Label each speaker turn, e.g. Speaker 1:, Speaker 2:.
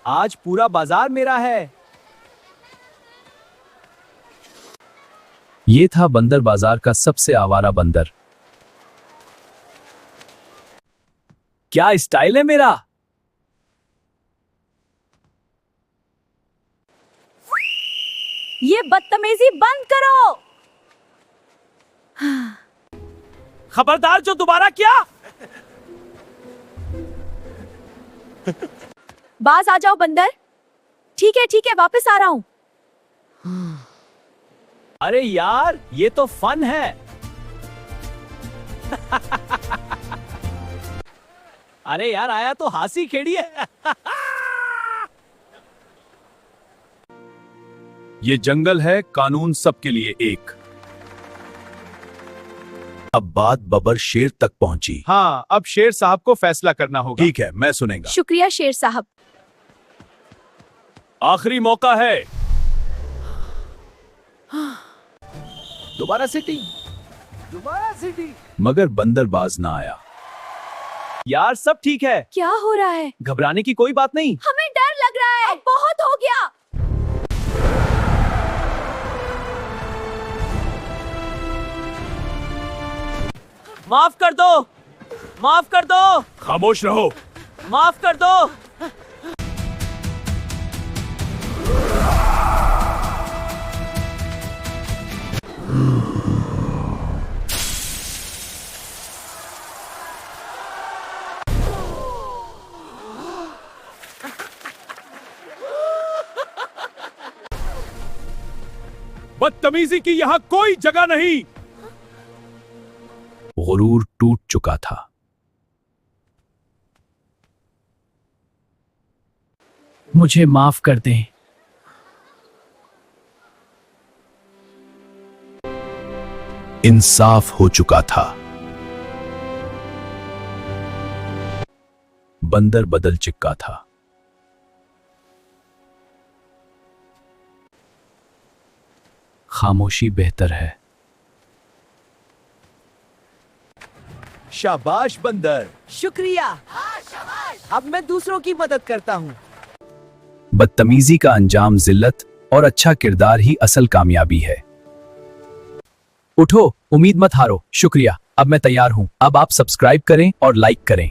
Speaker 1: आज पूरा बाजार मेरा है।
Speaker 2: ये था बंदर बाजार का सबसे आवारा बंदर।
Speaker 1: क्या स्टाइल है मेरा।
Speaker 3: ये बदतमीजी बंद करो।
Speaker 1: खबरदार जो दोबारा किया।
Speaker 3: बाज आ जाओ बंदर। ठीक है वापस आ रहा हूँ।
Speaker 1: अरे यार ये तो फन है। अरे यार आया तो हासी खेड़ी है।
Speaker 2: ये जंगल है, कानून सबके लिए एक। अब बात बबर शेर तक पहुंची।
Speaker 4: हाँ, अब शेर साहब को फैसला करना होगा।
Speaker 2: ठीक है, मैं सुनेगा।
Speaker 3: शुक्रिया शेर साहब।
Speaker 2: आखिरी मौका है।
Speaker 1: दोबारा सिटी।
Speaker 2: मगर बंदरबाज ना आया।
Speaker 1: यार सब ठीक है,
Speaker 3: क्या हो रहा है?
Speaker 1: घबराने की कोई बात नहीं।
Speaker 3: हमें डर लग रहा है। अब बहुत हो गया।
Speaker 1: माफ कर दो।
Speaker 2: खामोश रहो।
Speaker 1: माफ कर दो।
Speaker 4: बदतमीजी की यहाँ कोई जगह नहीं।
Speaker 2: गुरूर टूट चुका था।
Speaker 1: मुझे माफ कर दें।
Speaker 2: इंसाफ हो चुका था। बंदर बदल चिक्का था। खामोशी बेहतर है।
Speaker 1: शाबाश बंदर। शुक्रिया। अब मैं दूसरों की मदद करता हूँ।
Speaker 2: बदतमीजी का अंजाम जिल्लत और अच्छा किरदार ही असल कामयाबी है। उठो, उम्मीद मत हारो। शुक्रिया, अब मैं तैयार हूँ। अब आप सब्सक्राइब करें और लाइक करें।